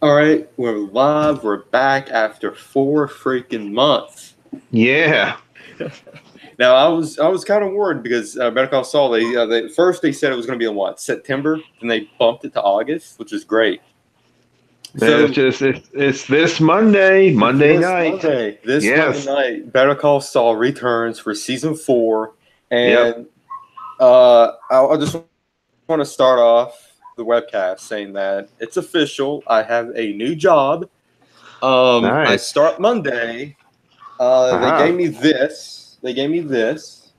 All right, we're live. We're back after 4 freaking months. Yeah. Now, I was kind of worried because Better Call Saul. They first they said it was going to be in what, September, and they bumped it to August, which is great. Man, So it's this Monday this night. Monday, this Monday Yes. night, Better Call Saul returns for season 4, Yep. and I just want to start off the webcast saying that it's official. I have a new job. I Nice. start Monday. They Uh-huh. gave me this. They gave me this.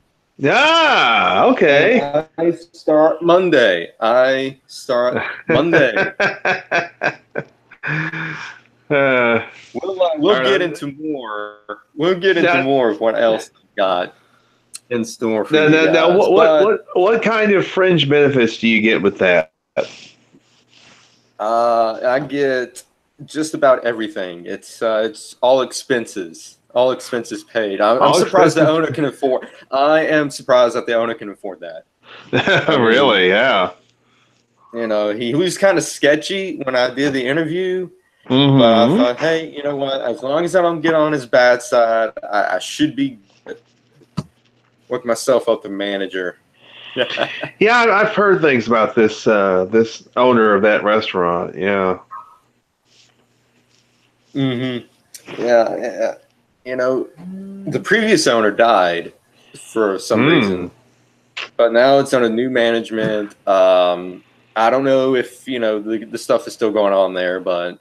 Ah, And okay. I start Monday. I start Monday. We'll All get right. into more. We'll get into Now, more of what else I've got in store for now, you now, now, guys. But what kind of fringe benefits do you get with that? I get just about everything. It's all expenses paid. I'm All surprised the expenses. owner can afford. I am surprised that the owner can afford that. I mean, Really? Yeah. he was kind of sketchy when I did the interview, but I Mm-hmm. thought, hey, you know what? As long as I don't get on his bad side, I should be good. Work myself up to manager. Yeah, I've heard things about this owner of that restaurant. Yeah. Mm-hmm. Yeah, yeah. The previous owner died for some Hmm. reason, but now it's under new management. I don't know if the stuff is still going on there, but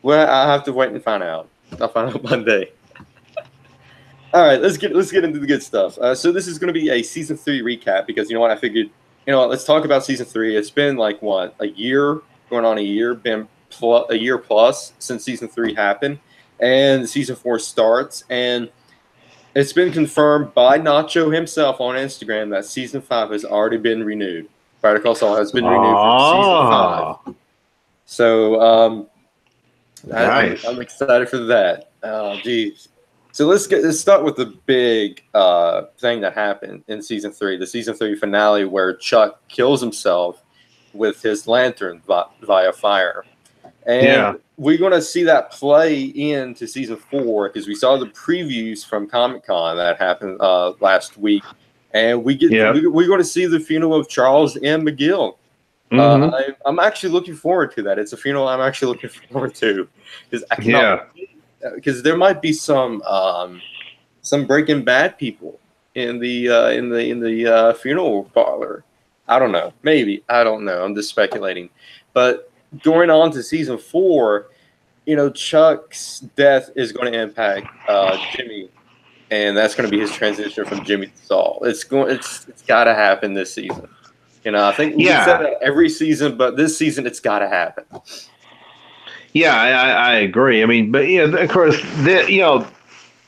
well, I'll have to wait and find out. I'll find out Monday. All right, let's get into the good stuff. So this is going to be a season 3 recap because you know what I figured. Let's talk about season 3. It's been like what, a year, going on a year, been a year plus since season 3 happened, and season 4 starts, and it's been confirmed by Nacho himself on Instagram that season 5 has already been renewed. Better Call Saul has been renewed for season 5. Ah, So I'm nice. excited for that. Geez. So let's start with the big thing that happened in season 3, the season 3 finale, where Chuck kills himself with his lantern via fire, and Yeah. we're going to see that play into season 4 because we saw the previews from Comic Con that happened last week, and Yep. we're going to see the funeral of Charles M. McGill. Mm-hmm. I'm actually looking forward to that. It's a funeral I'm actually looking forward to because I cannot, Yeah. because there might be some Breaking Bad people in the funeral parlor. I don't know. Maybe, I don't know. I'm just speculating. But going on to season 4, Chuck's death is going to impact Jimmy, and that's going to be his transition from Jimmy to Saul. It's got to happen this season. I think we said Yeah. that every season, but this season it's got to happen. Yeah. I agree. I mean, but of course,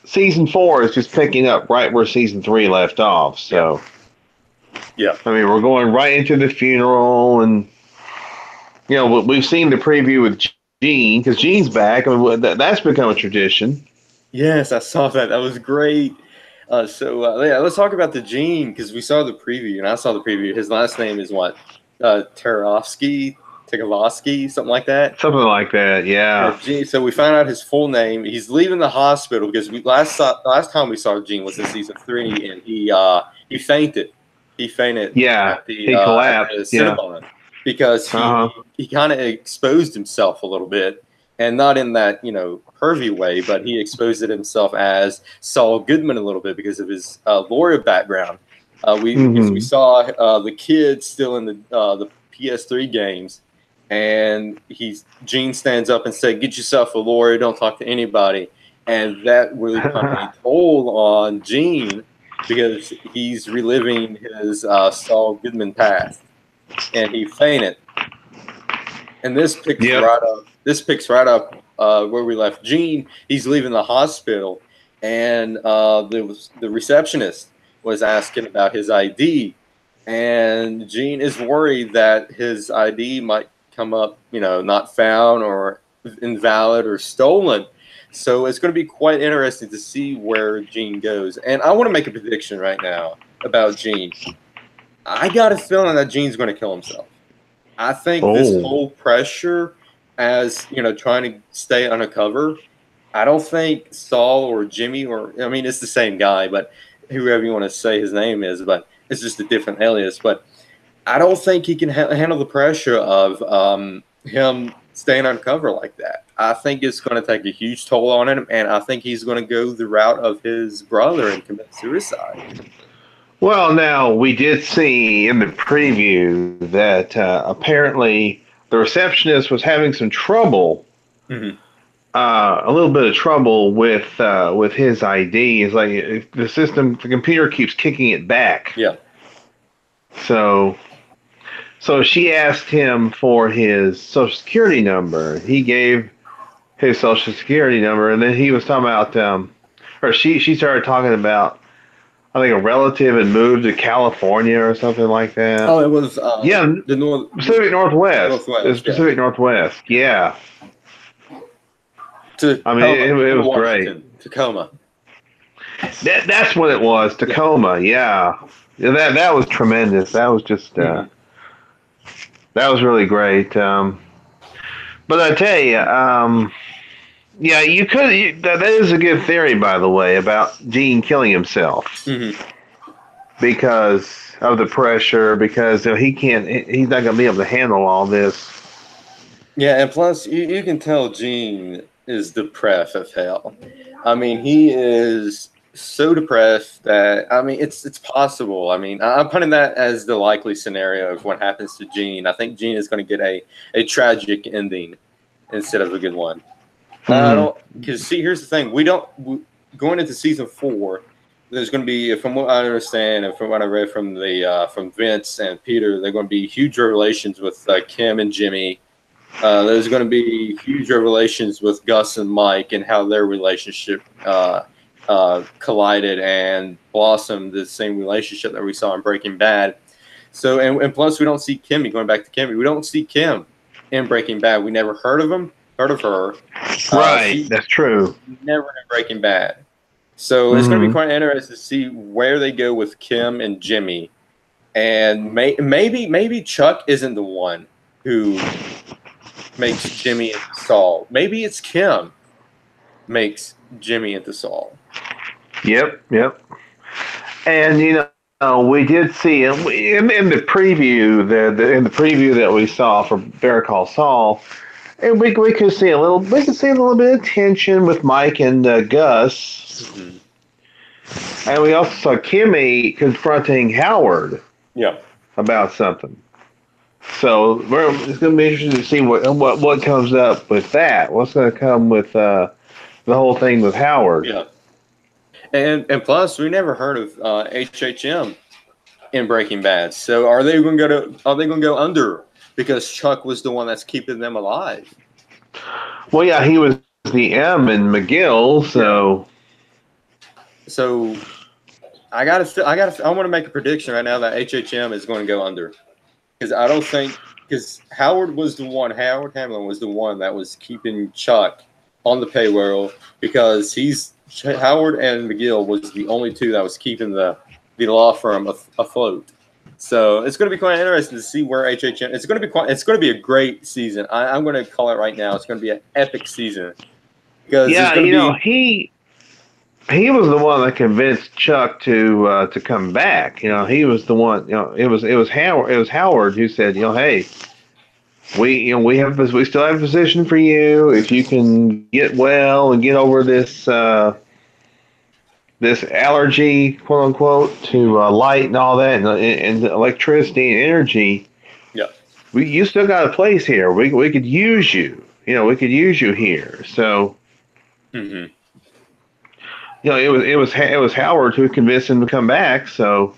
season four is just picking up right where season three left off. Yeah, So yeah, I mean, we're going right into the funeral, and we've seen the preview with Gene because Gene's back. I mean, that's become a tradition. yes, I saw that. That was great. Yeah, let's talk about the Gene because we saw the preview, and I saw the preview. His last name is what? Tagovsky, something like that. Something like that. Yeah, Yeah. Gene. So we found out his full name. He's leaving the hospital because last time we saw Gene was in season 3, and he fainted. He fainted Yeah. He at the collapsed. Yeah. Cinnabon because Uh huh. he kind of exposed himself a little bit, and not in that pervy way, but he exposed it himself as Saul Goodman a little bit because of his lawyer background. We Mm-hmm. saw the kid still in the PS3 games, and Gene stands up and said, "Get yourself a lawyer. Don't talk to anybody." And that really put a toll on Gene because he's reliving his Saul Goodman past, and he fainted. And this picks Yep. right up. This picks right up where we left Gene. He's leaving the hospital, and the receptionist was asking about his ID, and Gene is worried that his ID might come up, not found or invalid or stolen. So it's going to be quite interesting to see where Gene goes. And I want to make a prediction right now about Gene. I got a feeling that Gene's going to kill himself. I think this Oh. whole pressure as trying to stay undercover. I don't think Saul or Jimmy, or I mean, it's the same guy, but whoever you want to say his name is, but it's just a different alias. But I don't think he can handle the pressure of him staying undercover like that. I think it's going to take a huge toll on him, and I think he's going to go the route of his brother and commit suicide. Well, now we did see in the preview that apparently the receptionist was having some trouble, Mm-hmm. a little bit of trouble with his ID. It's like if the computer keeps kicking it back. Yeah. So, so she asked him for his social security number. He gave his social security number, and then he was talking about, or she started talking about, I think a relative had moved to California or something like that. Oh, it was Yeah, the Pacific Northwest. Northwest. Pacific Northwest. Yeah. To I mean, it was great. Tacoma. That's what it was. Tacoma. Yeah. That was tremendous. That was just that was really great. But I tell you, yeah, you could. That is a good theory, by the way, about Gene killing himself because of the pressure. Because he can't. He's not going to be able to handle all this. Yeah, and plus, you can tell Gene is depressed as hell. I mean, he is so depressed that, I mean, it's possible. I mean, I'm putting that as the likely scenario of what happens to Gene. I think Gene is going to get a tragic ending instead of a good one. I don't, because see, here's the thing: going into season 4. There's going to be, from what I understand and from what I read from Vince and Peter, they're going to be huge revelations with Kim and Jimmy. There's going to be huge revelations with Gus and Mike and how their relationship collided and blossomed the same relationship that we saw in Breaking Bad. So, and plus, we don't see Kimmy, going back to Kimmy, we don't see Kim in Breaking Bad. We never heard of her. Right, that's true. Never in Breaking Bad. So it's going to be quite interesting to see where they go with Kim and Jimmy. And maybe Chuck isn't the one who makes Jimmy into Saul. Maybe it's Kim makes Jimmy into Saul. Yep. And we did see in the preview in the preview that we saw for Better Call Saul, and we could see a little bit of tension with Mike and Gus, and we also saw Kimmy confronting Howard. Yeah. About something. So it's going to be interesting to see what comes up with that. What's going to come with the whole thing with Howard? Yeah. And plus, we never heard of HHM in Breaking Bad. So are they going to go under because Chuck was the one that's keeping them alive? Well, yeah, he was the M in McGill, so. So I want to make a prediction right now that HHM is going to go under. Because I don't think, because Howard Hamlin was the one that was keeping Chuck on the payroll, because Howard and McGill was the only two that was keeping the law firm afloat. So it's going to be quite interesting to see where HHM. It's going to be a great season. I'm going to call it right now. It's going to be an epic season. Because he was the one that convinced Chuck to come back. He was the one. It was Howard who said, hey, we still have a position for you if you can get well and get over this this allergy, quote unquote, to light and all that, and electricity and energy. Yeah, you still got a place here. We could use you. We could use you here. So. Mm-hmm. It was Howard who convinced him to come back. So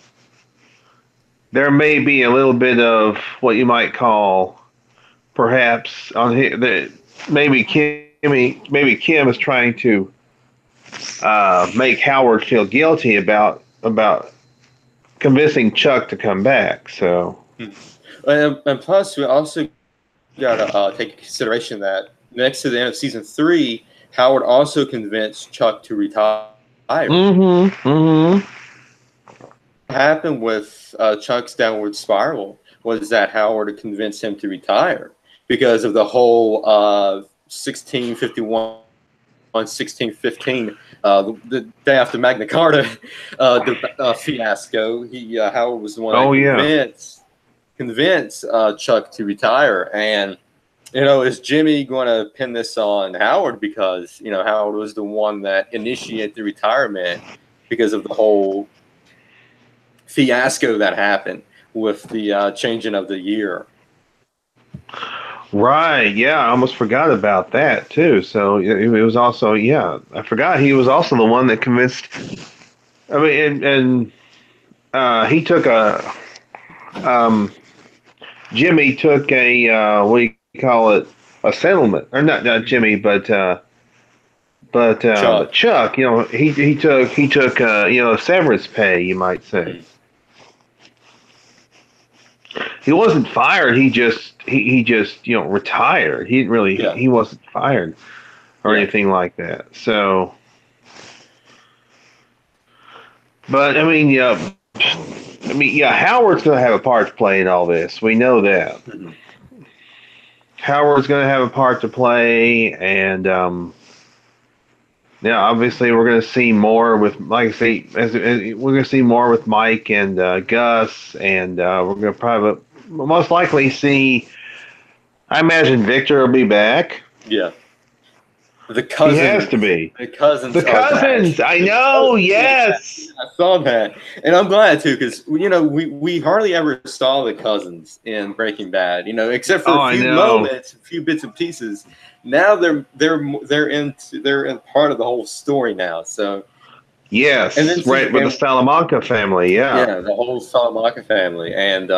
there may be a little bit of what you might call, perhaps maybe Kim is trying to make Howard feel guilty about convincing Chuck to come back. So, and plus we also got to take into consideration that next to the end of season 3, Howard also convinced Chuck to retire. What happened with Chuck's downward spiral was that Howard convinced him to retire. because of the whole 1651, 1615, the day after Magna Carta, the fiasco. Howard was the one that Oh yeah. convinced Chuck to retire. And is Jimmy going to pin this on Howard because Howard was the one that initiated the retirement because of the whole fiasco that happened with the changing of the year. Right. Yeah, I almost forgot about that too. So it was also, yeah, I forgot he was also the one that convinced. I mean, and he took um, Jimmy took a what do you call it? A settlement, or not Jimmy, but Chuck. Chuck. He took severance pay, you might say. Mhm. He wasn't fired. He just retired. He didn't really Yeah. he wasn't fired or Yeah. anything like that. So, but yeah, Howard's going to have a part to play in all this. We know that. Mhm. Howard's going to have a part to play, and yeah, obviously we're going to see more with, like I say, we're going to see more with Mike and Gus, and we're going to probably most likely see. I imagine Victor will be back. Yeah. The He has to cousins. be. The cousins The are back. cousins. I The know. cousins are back. Yes. I saw that, and I'm glad too, because we hardly ever saw the cousins in Breaking Bad. Except for Oh, a I few know. moments, a few bits and pieces. Now they're in part of the whole story now. So, and then Yes. Right with the Salamanca family. Yeah. yeah, the whole Salamanca family, and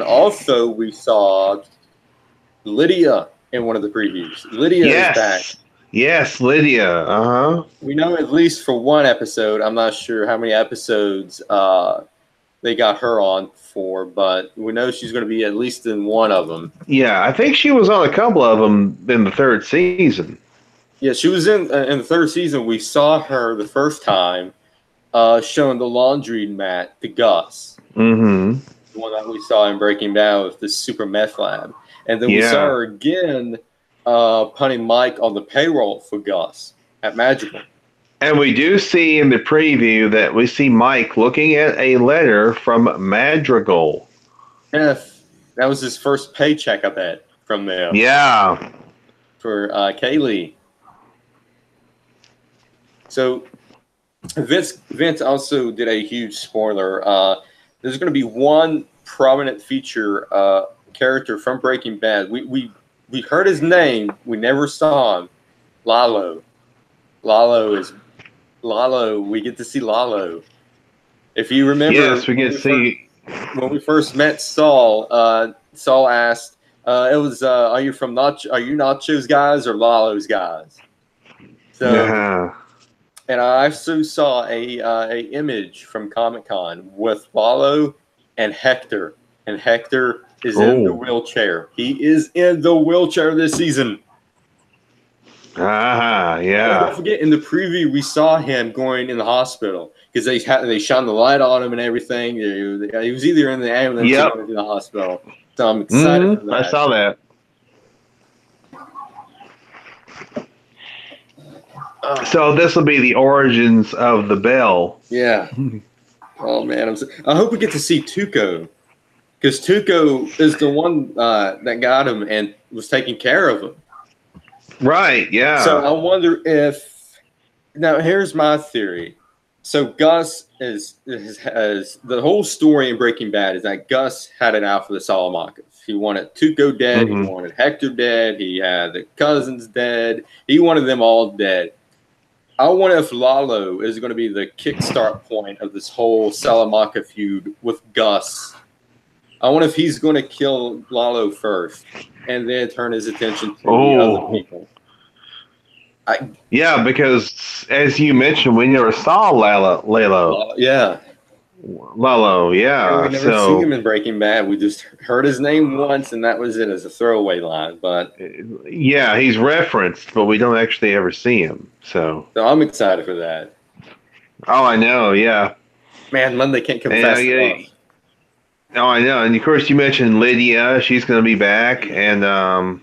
also we saw Lydia in one of the previews. Lydia is back. Yes. Yes, Lydia. Uh-huh. We know at least for one episode. I'm not sure how many episodes they got her on for, but we know she's going to be at least in one of them. Yeah, I think she was on a couple of them in the third season. Yeah, she was in the third season. We saw her the first time showing the laundry mat to Gus, Mm-hmm. the one that we saw in Breaking Bad with the super meth lab. And then we saw Yeah. her again punting Mike on the payroll for Gus at Magical. And we do see in the preview that we see Mike looking at a letter from Madrigal. Yeah, that was his first paycheck, I bet, from them. Yeah. For Kaylee. So Vince also did a huge spoiler. There's going to be one prominent feature character from Breaking Bad. We heard his name. We never saw him. Lalo. Lalo. We get to see Lalo. If you remember, Yes, we can see. When we first met Saul, Saul asked, "It was are you Nacho's guys or Lalo's guys?" So, and I also saw a image from Comic-Con with Lalo and Hector is in the wheelchair. He is in the wheelchair this season. Yeah. Don't forget, in the preview, we saw him going in the hospital because they shone the light on him and everything. He was either in the ambulance or going to the hospital. So I'm excited for that. I saw that. So this will be the origins of the bell. Yeah. Oh man, I hope we get to see Tuco, because Tuco is the one that got him and was taking care of him. Right. Yeah. So I wonder if now here's my theory. So Gus is the whole story in Breaking Bad is that Gus had it out for the Salamancas. He wanted Tuco dead. Mm-hmm. He wanted Hector dead. He had the cousins dead. He wanted them all dead. I wonder if Lalo is going to be the kickstart point of this whole Salamanca feud with Gus. I wonder if he's going to kill Lalo first and then turn his attention to the other people. Yeah, because as you mentioned, we never saw Lalo. Yeah. Lalo, yeah. We never see him in Breaking Bad. We just heard his name once, and that was it as a throwaway line. But yeah, he's referenced, but we don't actually ever see him. So I'm excited for that. Oh, I know. Yeah. Man, Monday can't come fast enough. Oh, I know. And of course, you mentioned Lydia. She's going to be back. And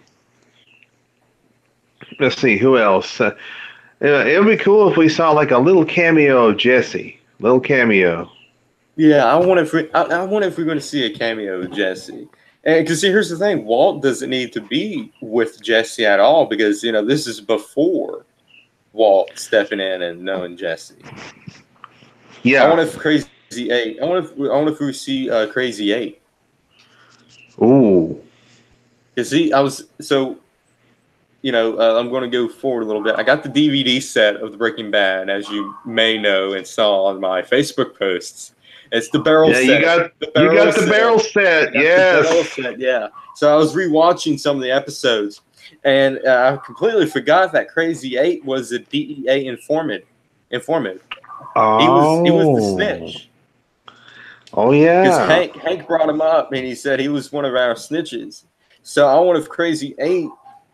let's see, who else? It would be cool if we saw like a little cameo of Jesse. Little cameo. Yeah, I wonder if we're going to see a cameo of Jesse. And because see, here's the thing: Walt doesn't need to be with Jesse at all because this is before Walt stepping in and knowing Jesse. I Yeah. wonder if Crazy Eight. I wonder if we see Crazy Eight. Ooh. Because I was so I'm going to go forward a little bit. I got the DVD set of the Breaking Bad, as you may know and saw on my Facebook posts. It's the barrel Yeah, set. you got the barrel set. I got the barrel Yes. set, yeah. So I was rewatching some of the episodes, and I completely forgot that Crazy Eight was a DEA informant. He was the Oh. snitch Oh because yeah. Hank brought him up, and he said he was one of our snitches. So I wonder if Crazy Eight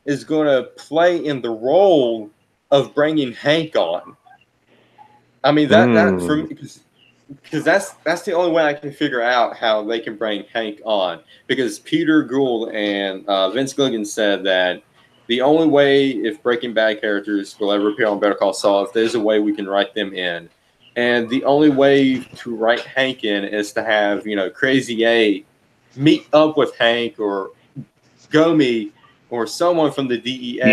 is going to play in the role of bringing Hank on. I mean that for Hmm. me because that's the only way I can figure out how they can bring Hank on because Peter Gould and Vince Gilligan said that the only way if Breaking Bad characters will ever appear on Better Call Saul, if there's a way we can write them in, and the only way to write Hank in is to have Crazy Eight meet up with Hank or Gomi or someone from the DEA and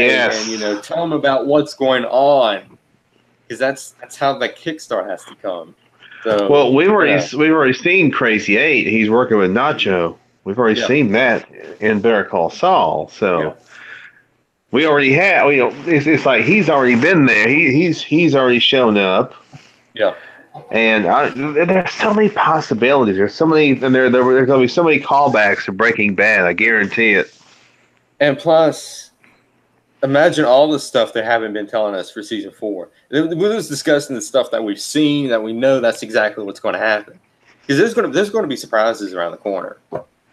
Yes. tell them about what's going on because that's how the kickstart has to come. So Well, we've already seen Crazy Eight. He's working with Nacho. We've already yeah, seen that in Better Call Saul. yeah, So we already have. It's like he's already been there. He's already shown up. yeah. And there's so many possibilities. There's so many, and there's going to be so many callbacks to Breaking Bad. I guarantee it. And plus, imagine all the stuff they haven't been telling us for season 4. We was discussing the stuff that we've seen that we know that's exactly what's going to happen because there's going to be surprises around the corner.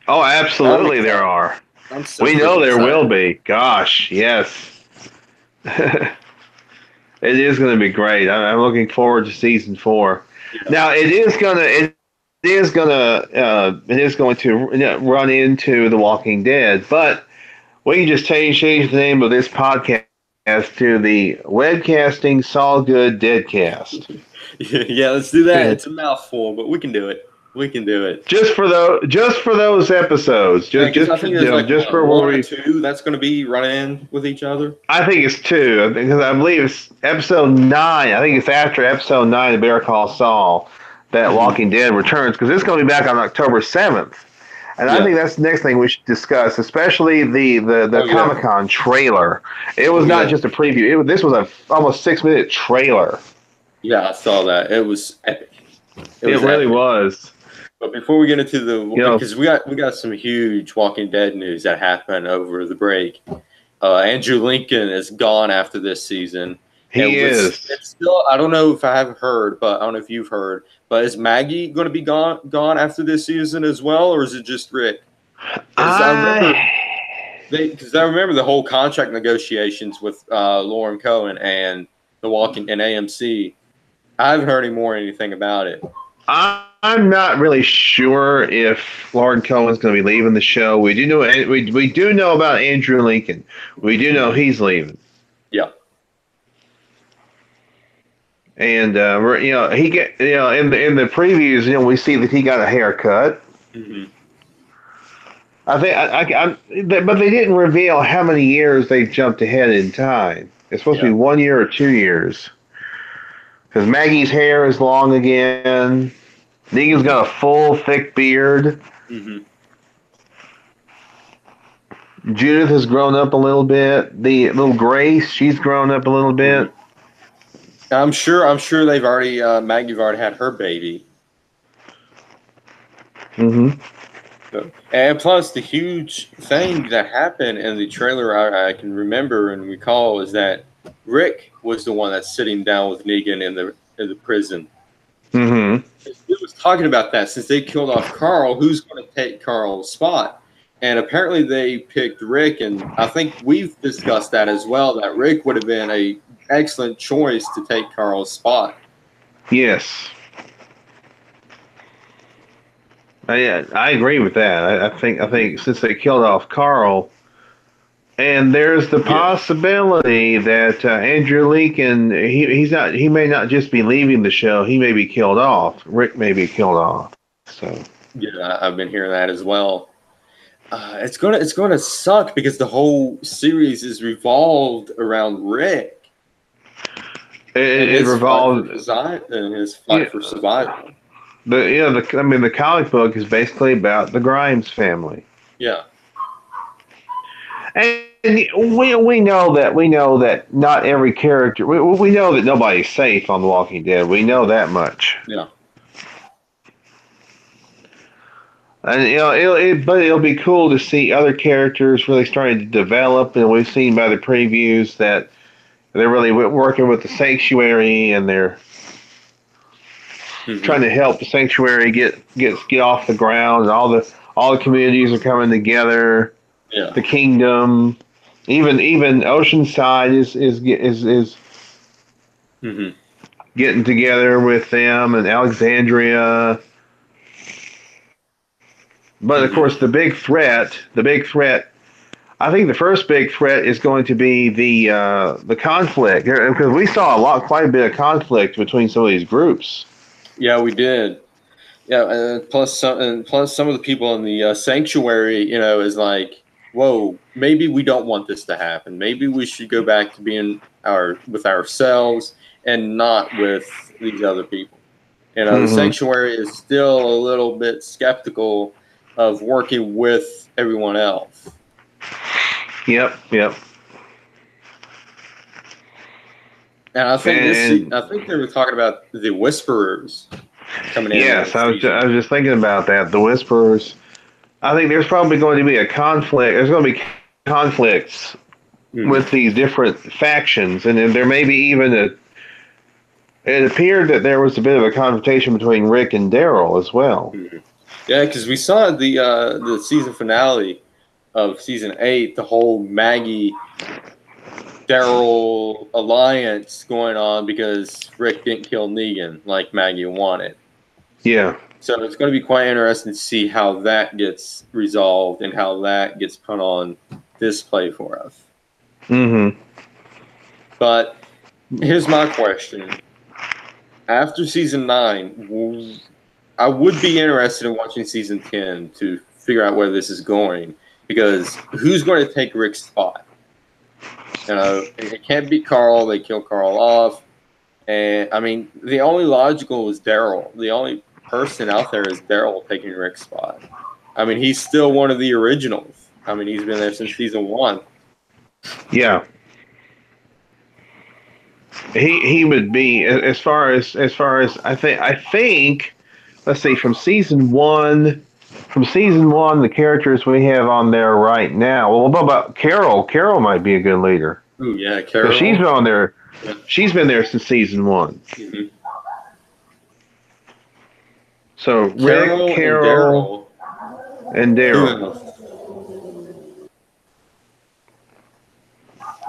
Oh, I'm absolutely, there excited. are. I'm so We know freaking there will excited. be. Gosh, yes. It is going to be great. I'm looking forward to season 4. Yeah. Now it is going to run into The Walking Dead, but we can just change the name of this podcast to the Webcasting Saul Good Deadcast. Yeah, let's do that. It's a mouthful, but we can do it. We can do it. Just for those episodes, Yeah, just because I just for, think there's like just what, for where one or we. two that's going to be running with each other. I think it's 2 because I believe it's episode 9. I think it's after episode 9 of Better Call Saul that Mm-hmm. Walking Dead returns because it's going to be back on October 7th. And I Yeah. think that's the next thing we should discuss, especially the Oh yeah. Comic Con trailer. It Oh was not yeah. just a preview. This was a almost 6 minute trailer. Yeah, I saw that. It was epic. It It was really epic. was. But before we get into You know, because we got some huge Walking Dead news that happened over the break. Andrew Lincoln is gone after this season. he is. It's still I don't know if I have heard, but I don't know if you've heard. But is Maggie going to be gone after this season as well, or is it just Rick? Because I I remember the whole contract negotiations with Lauren Cohen and the Walking and AMC. I haven't heard any more anything about it. I'm not really sure if Lauren Cohen's going to be leaving the show. We do know about Andrew Lincoln. We do know he's leaving, Yeah. and he get in the previews we see that he got a haircut. Hmm. I think but they didn't reveal how many years they jumped ahead in time. It's supposed to be Yeah. 1 year or 2 years because Maggie's hair is long again. Negan's got a full thick beard. Hmm. Judith has grown up a little bit. The little Grace, she's grown up a little Hmm. bit. I'm sure they've already Maggie's already had her baby. Mm-hmm. So, and plus, the huge thing that happened in the trailer I can remember and recall is that Rick was the one that's sitting down with Negan in the prison. Mm-hmm. He was talking about that since they killed off Carl, who's going to take Carl's spot? And apparently they picked Rick, and I think we've discussed that as well. That Rick would have been a excellent choice to take Carl's spot. Yes. I agree with that. I think since they killed off Carl, and there's the Yeah. possibility that Andrew Lincoln he may not just be leaving the show. He may be killed off. Rick may be killed off. So Yeah, I've been hearing that as well. It's gonna suck because the whole series is revolved around Rick and it his fight for revolves. survival. The comic book is basically about the Grimes family. Yeah. And we know that not every character. We know that nobody's safe on The Walking Dead. We know that much. Yeah. And but it'll be cool to see other characters really starting to develop. And we've seen by the previews that they're really working with the sanctuary, and they're trying to help the sanctuary get off the ground. And all the communities are coming together. Yeah. The kingdom, even Oceanside is getting together with them, and Alexandria. But of course, the big threat. I think the first big threat is going to be the conflict, because we saw quite a bit of conflict between some of these groups. Yeah, we did. Yeah, plus some of the people in the sanctuary, is like, whoa, maybe we don't want this to happen. Maybe we should go back to being with ourselves and not with these other people. The sanctuary is still a little bit skeptical of working with everyone else. Yep. And I think they were talking about the Whisperers coming in. Yes, I was just thinking about that. The Whisperers. I think there's probably going to be a conflict. There's going to be conflicts with these different factions, and then there may be even It appeared that there was a bit of a confrontation between Rick and Daryl as well. Yeah, because we saw the season finale of season 8, the whole Maggie Daryl alliance going on because Rick didn't kill Negan like Maggie wanted. Yeah. So it's going to be quite interesting to see how that gets resolved and how that gets put on display for us. But here's my question. After season 9, I would be interested in watching season 10 to figure out where this is going, because who's going to take Rick's spot? It can't be Carl. They kill Carl off. And, I mean, the only logical is Daryl. The only person out there is Daryl taking Rick's spot. I mean, he's still one of the originals. I mean, he's been there since season 1. Yeah. He would be, as far as I think let's see, from season 1, the characters we have on there right now. Well, what about Carol? Carol might be a good leader. Ooh, yeah, Carol. She's been on there. Yeah. She's been there since season 1. So Rick, Carol, and Daryl.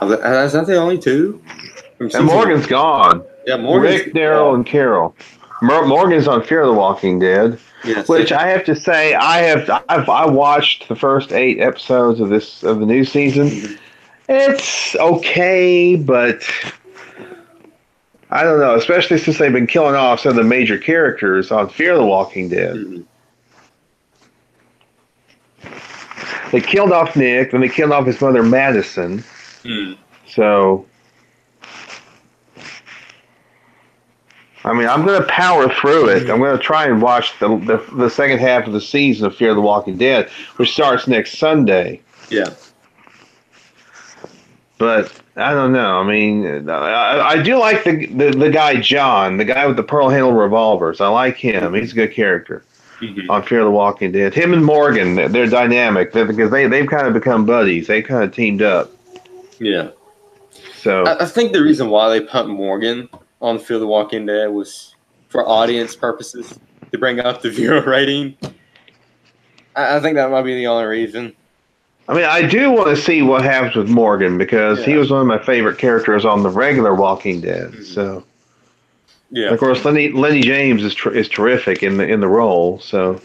Is that the only two? And Morgan's gone. Yeah, Morgan's Rick, Daryl, and Carol. Morgan's on Fear the Walking Dead. Yes, which I have to say, I watched the first 8 episodes of the new season. It's okay, but I don't know, especially since they've been killing off some of the major characters on Fear the Walking Dead. They killed off Nick, then they killed off his mother, Madison. So, I mean, I'm going to power through it. I'm going to try and watch the second half of the season of Fear the Walking Dead, which starts next Sunday. Yeah. But I don't know. I mean, I do like the guy John, the guy with the pearl handle revolvers. I like him. He's a good character on Fear the Walking Dead. Him and Morgan, they're dynamic because they've kind of become buddies. They kind of teamed up. Yeah. So I think the reason why they put Morgan on Fear the Walking Dead was for audience purposes, to bring up the viewer rating. I think that might be the only reason. I mean, I do want to see what happens with Morgan, because he was one of my favorite characters on the regular Walking Dead. So, yeah, and of course, Lenny James is terrific in the role. So,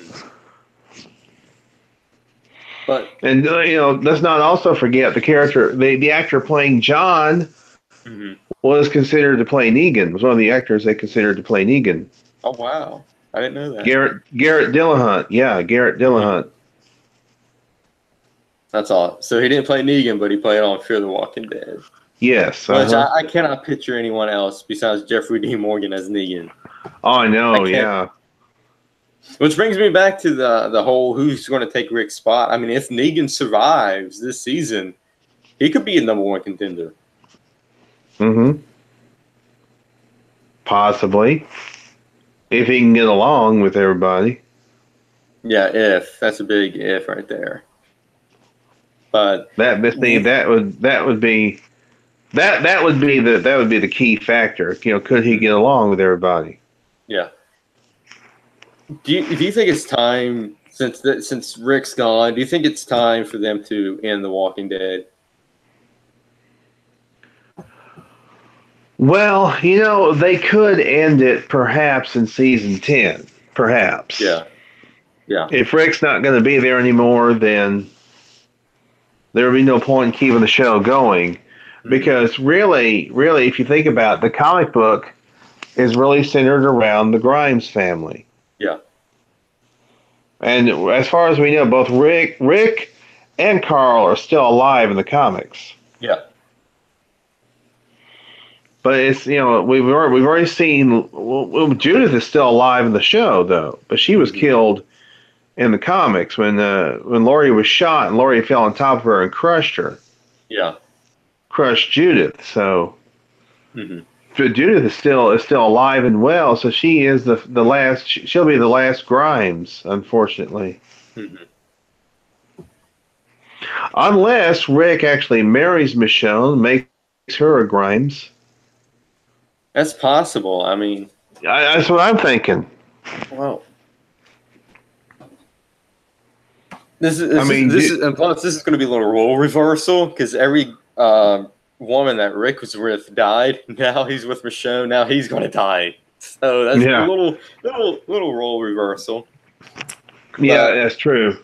But And let's not also forget the character, the actor playing John mhm. was considered to play Negan. Was one of the actors they considered to play Negan. Oh wow, I didn't know that. Garrett Dillahunt. Yeah, Garrett Mhm. Dillahunt. That's all. So he didn't play Negan, but he played on Fear the Walking Dead, Yes. which Uh-huh. I cannot picture anyone else besides Jeffrey Dean Morgan as Negan. Oh, I I know. can't. Yeah. Which brings me back to the whole who's going to take Rick's spot. I mean, if Negan survives this season, he could be a #1 contender. Mm-hmm. Possibly, if he can get along with everybody. Yeah, if that's a big if right there. But That thing that would be the key factor. Could he get along with everybody? yeah, do you think it's time since Rick's gone? Do you think it's time for them to end The Walking Dead? Well, they could end it perhaps in season 10. Perhaps. Yeah, yeah. If Rick's not going to be there anymore, then there would be no point in keeping the show going. Because really, if you think about it, the comic book is really centered around the Grimes family. Yeah. And as far as we know, both Rick and Carl are still alive in the comics. Yeah. But it's we've already seen Judith is still alive in the show though, but she was killed in the comics when Laurie was shot and Laurie fell on top of her and crushed her. Yeah. Crushed Judith. So Judith is still alive and well. So she is the last. She'll be the last Grimes, unfortunately. Unless Rick actually marries Michonne, makes her a Grimes. That's possible. I mean, That's what I'm thinking. well, this is and plus this is going to be a little role reversal because every woman that Rick was with died. Now he's with Michonne. Now he's going to die. So that's a little role reversal. Yeah, that's true.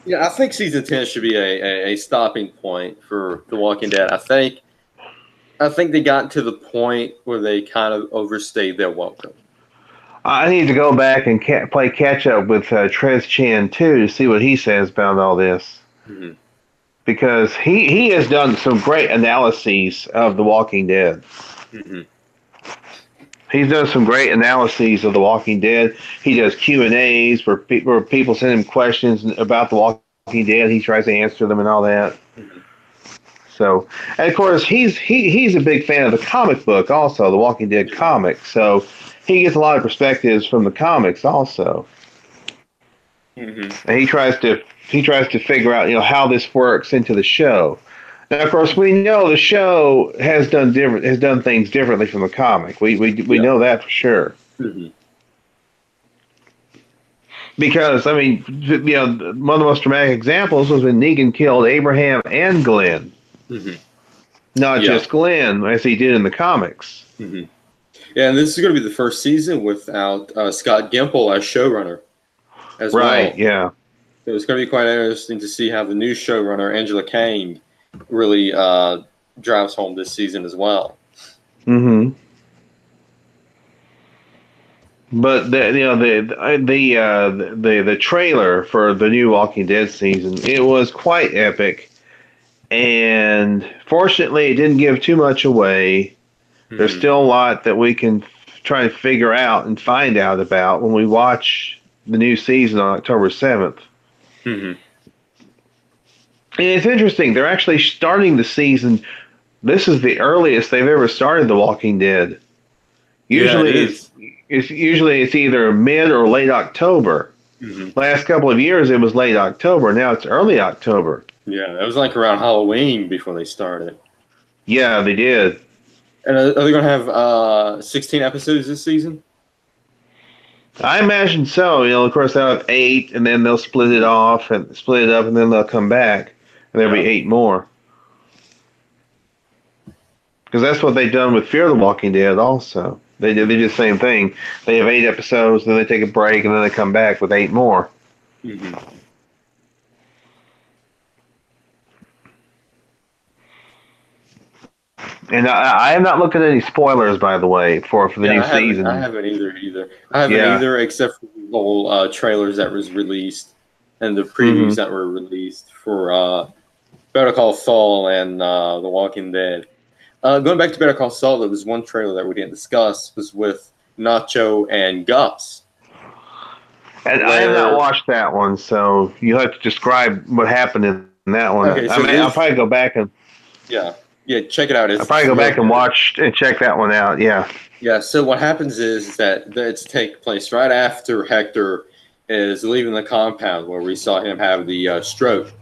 Yeah, I think season 10 should be a stopping point for The Walking Dead. I think they got to the point where they kind of overstayed their welcome. I need to go back and play catch up with Trez Chan too to see what he says about all this. Because he has done some great analyses of The Walking Dead. He's done some great analyses of The Walking Dead. He does Q&As where people send him questions about The Walking Dead. He tries to answer them and all that. So, and of course, he's a big fan of the comic book also, The Walking Dead comic. So he gets a lot of perspectives from the comics also. And he tries to figure out how this works into the show. Now, of course, we know the show has done things differently from the comic. We know that for sure. Because I mean, one of the most dramatic examples was when Negan killed Abraham and Glenn, not just Glenn as he did in the comics. Yeah, and this is going to be the first season without Scott Gimple as showrunner as well. Right, yeah. So it's going to be quite interesting to see how the new showrunner, Angela Kang, really drives home this season as well. But the trailer for the new Walking Dead season, it was quite epic, and fortunately, it didn't give too much away. There's still a lot that we can try to figure out and find out about when we watch the new season on October 7th. And it's interesting. They're actually starting the season. This is the earliest they've ever started The Walking Dead. Usually, it's either mid or late October. Last couple of years, it was late October. Now it's early October. Yeah, it was like around Halloween before they started. Yeah, they did. And are they going to have 16 episodes this season? I imagine so. Of course, they'll have 8, and then they'll split it up, and then they'll come back, and there'll be 8 more. Because that's what they've done with Fear the Walking Dead also. They do the same thing. They have 8 episodes, then they take a break, and then they come back with 8 more. And I have not looked at any spoilers, by the way, for the new season. I haven't either. I haven't Yeah. either, except for the whole trailers that was released and the previews that were released for Better Call Saul and The Walking Dead. Going back to Better Call Saul, there was one trailer that we didn't discuss, was with Nacho and Gus. And I have not watched that one, so you have to describe what happened in that one. Okay, so I'll probably go back and check it out. I'll probably go back and watch and check that one out. Yeah. Yeah. So what happens is that it's take place right after Hector is leaving the compound where we saw him have the stroke.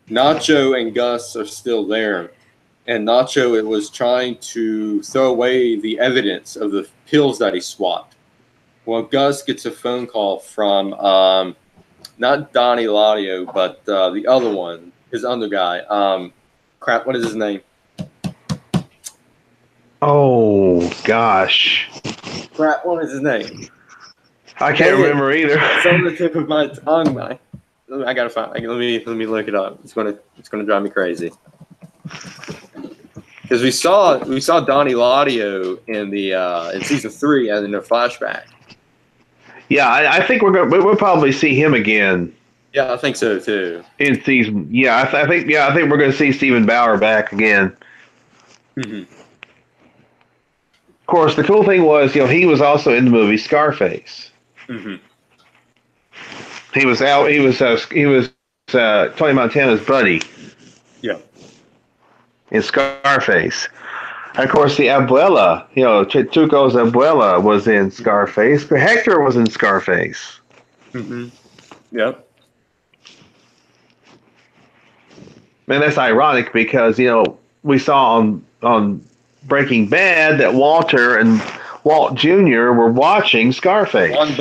Nacho and Gus are still there, and Nacho was trying to throw away the evidence of the pills that he swapped. Well, Gus gets a phone call from not Donnie Ladio, but the other one, his other guy. What is his name? Oh gosh. What is his name? I can't remember either. It's on the tip of my tongue, man. I gotta find. Let me look it up. It's gonna drive me crazy. Because we saw Donnie Ladio in season 3 and in a flashback. Yeah, I think we'll probably see him again. Yeah, I think so too. In season, I think we're going to see Steven Bauer back again. Mm-hmm. Of course, the cool thing was, he was also in the movie Scarface. Mm-hmm. He was Tony Montana's buddy. Yeah. In Scarface. Of course, the abuela, Tuco's abuela was in Scarface, but Hector was in Scarface. Mm-hmm. Yep. And that's ironic because, we saw on Breaking Bad that Walter and Walt Jr. were watching Scarface. Juan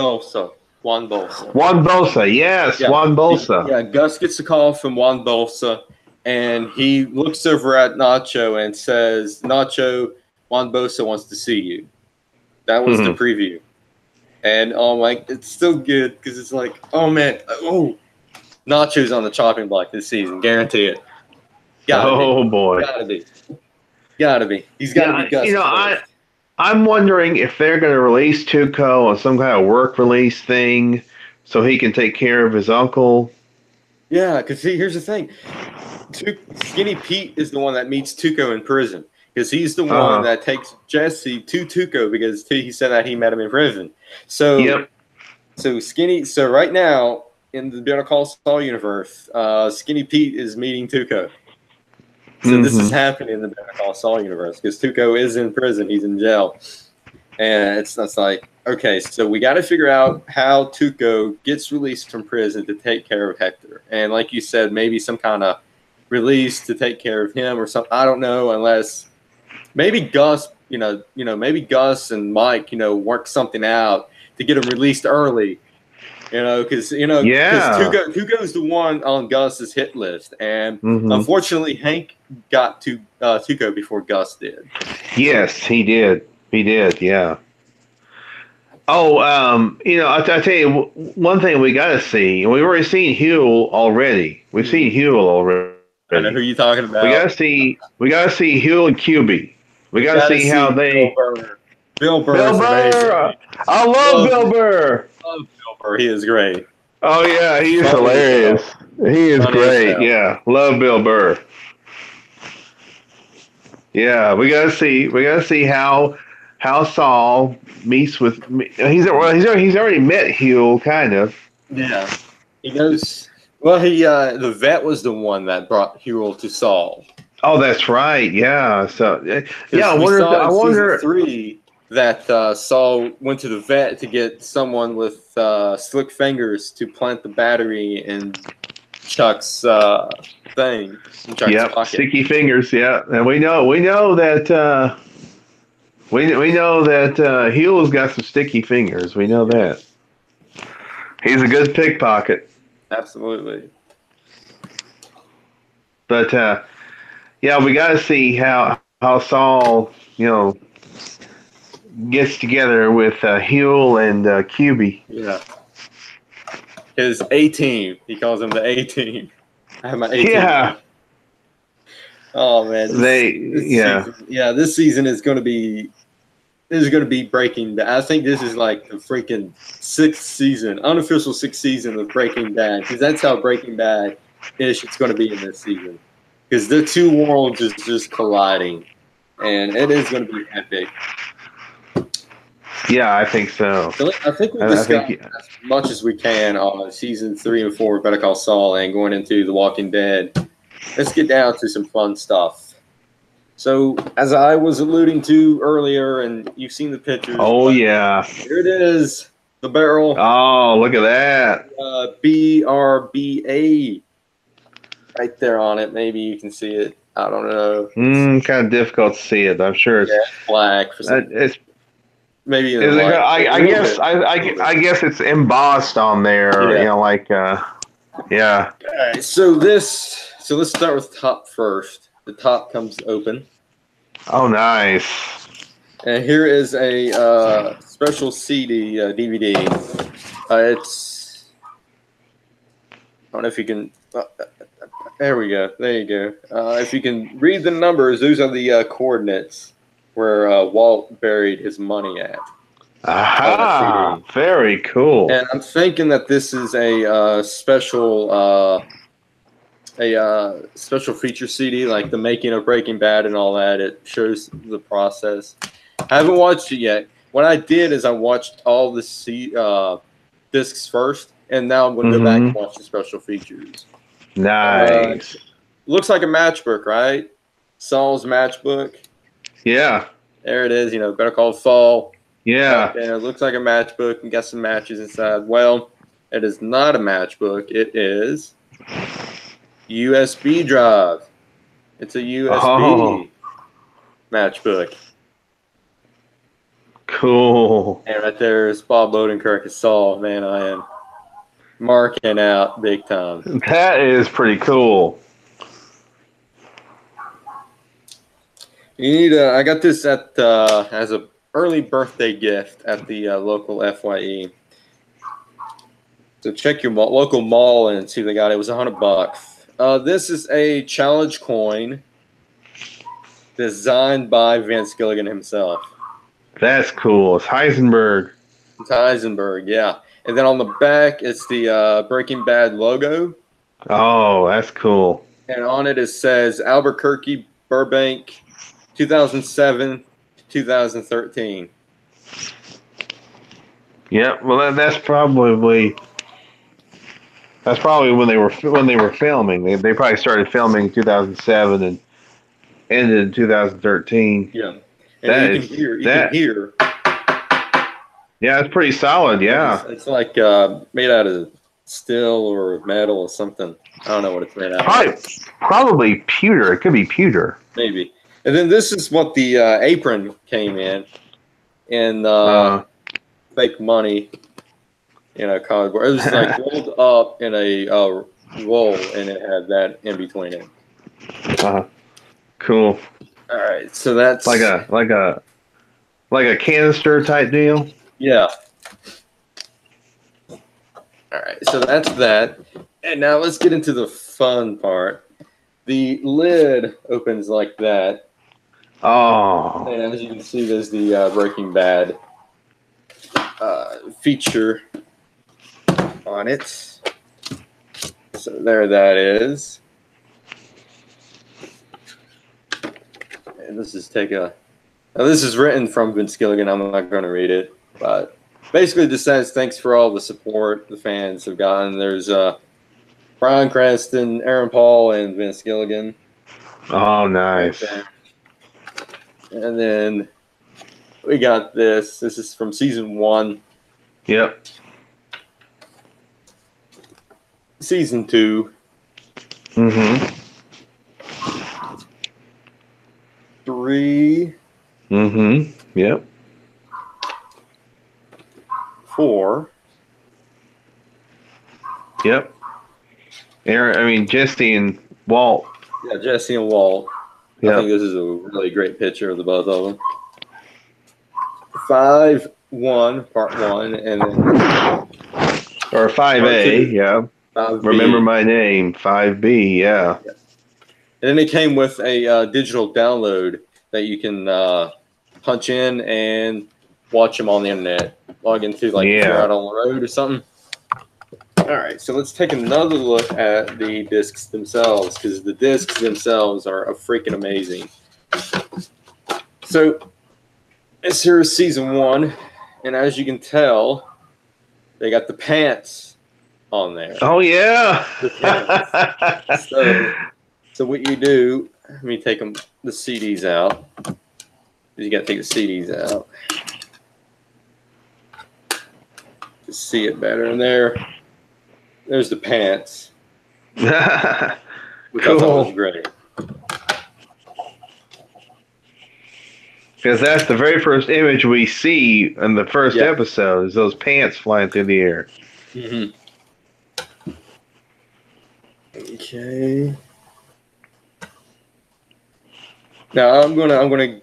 Bolsa, yes, yeah. Juan Bolsa. Yeah, Gus gets a call from Juan Bolsa. And he looks over at Nacho and says, Nacho, Juan Bosa wants to see you. That was the preview. And it's still good because it's like, oh man, Nacho's on the chopping block this season, guarantee it. Boy, gotta be. He's gotta be Gus. I'm wondering if they're going to release Tuco on some kind of work release thing, so he can take care of his uncle. Yeah, because here's the thing. Skinny Pete is the one that meets Tuco in prison because he's the one that takes Jesse to Tuco because he said that he met him in prison. So, So right now in the Better Call Saul universe, Skinny Pete is meeting Tuco. So this is happening in the Better Call Saul universe because Tuco is in prison. He's in jail. And it's like, okay, so we got to figure out how Tuco gets released from prison to take care of Hector. And like you said, maybe some kind of release to take care of him or something. I don't know, unless maybe Gus, maybe Gus and Mike, work something out to get him released early. Because Tuco's the one on Gus's hit list, and unfortunately, Hank got to Tuco before Gus did. Yes, he did. He did. Yeah. Oh, I'll tell you one thing we got to see. We've already seen Huel already. We've seen Huel already. I know who you're talking about. We got to see Huel and QB. We got to see how they. Bill Burr. I love Bill Burr. He is great. Oh yeah, he is hilarious. He is great. Yeah, love Bill Burr. Yeah, we gotta see how Saul meets with. He's already met Huel, kind of. Yeah, he knows. Well, the vet was the one that brought Huel to Saul. Oh, that's right. Yeah. So yeah, I wonder. 3 that Saul went to the vet to get someone with slick fingers to plant the battery in Chuck's thing. Yep, sticky fingers. Yeah, and we know that Huel's got some sticky fingers. We know that. He's a good pickpocket. Absolutely. But yeah, we got to see how Saul, gets together with Huel and QB. Yeah. His A-team. He calls him the A-team. I have my A-team. Yeah. Oh man, Yeah. this season is going to be Breaking Bad. I think this is like the freaking unofficial sixth season of Breaking Bad, because that's how Breaking Bad ish it's going to be in this season. Because the two worlds is just colliding, and it is going to be epic. Yeah, I think so. I think we discussed as much as we can on season 3 and 4 of Better Call Saul and going into The Walking Dead. Let's get down to some fun stuff. So, as I was alluding to earlier, and you've seen the pictures. Oh, yeah. Here it is, the barrel. Oh, look at that. BRBA. Right there on it. Maybe you can see it. I don't know. Kind of difficult to see it. I'm sure it's black. For some, it's maybe. I guess it's embossed on there. Yeah. You know, like yeah. All right. So let's start with the top first. The top comes open. Oh, nice. And here is a special CD, DVD. It's. I don't know if you can. There we go. There you go. If you can read the numbers, those are the coordinates where Walt buried his money at. Aha! Very cool. And I'm thinking that this is a special feature CD, like the making of Breaking Bad and all that. It shows the process. I haven't watched it yet. What I did is I watched all the discs first, and now I'm going to go back and watch the special features. Nice. Looks like a matchbook, right? Saul's matchbook. Yeah. There it is. Better Call Saul. Yeah. And it looks like a matchbook and got some matches inside. Well, it is not a matchbook. It is USB drive. It's a USB matchbook. Cool. And right there is Bob Odenkirk as Saul. Man, I am marking out big time. That is pretty cool. You need. I got this at as a early birthday gift at the local FYE. So check your local mall and see if they got it. It was $100. This is a challenge coin designed by Vince Gilligan himself. That's cool. It's Heisenberg. It's Heisenberg, yeah. And then on the back, it's the Breaking Bad logo. Oh, that's cool. And on it says Albuquerque, Burbank, 2007 to 2013. Yeah, well, that's probably when they were filming. They probably started filming in 2007 and ended in 2013. Yeah, and you can hear. Yeah, it's pretty solid. Yeah, it's like made out of steel or metal or something. I don't know what it's made out of. Probably pewter. It could be pewter. Maybe. And then this is what the apron came in fake money, cardboard. It was like rolled up in a roll, and it had that in between it. Cool. All right, so that's like a canister type deal. Yeah. All right, so that's that. And now let's get into the fun part. The lid opens like that. Oh. And as you can see, there's the Breaking Bad feature on it. So there that is. And this is now this is written from Vince Gilligan. I'm not going to read it. But basically, just says thanks for all the support the fans have gotten. There's Bryan Cranston, Aaron Paul, and Vince Gilligan. Oh, nice. Right, and then we got this. This is from season 1. Yep. Season 2. 3. Yep. 4. Yep. Jesse and Walt. Yeah, Jesse and Walt. Yep. I think this is a really great picture of the both of them. 5-1, part 1, and then or 5A, yeah. 5B. Remember my name, 5B, yeah. And then it came with a digital download that you can punch in and watch them on the internet. Log into, like, if you're out on the road or something. All right, so let's take another look at the discs themselves, because the discs themselves are freaking amazing. So this here is season 1, and as you can tell, they got the pants on there. Oh yeah. The pants. So what you do? Let me take the CDs out. You got to take the CDs out to see it better. And there's the pants, which I thought was great. Because that's the very first image we see in the first episode is those pants flying through the air. Mm-hmm. Okay. Now I'm gonna.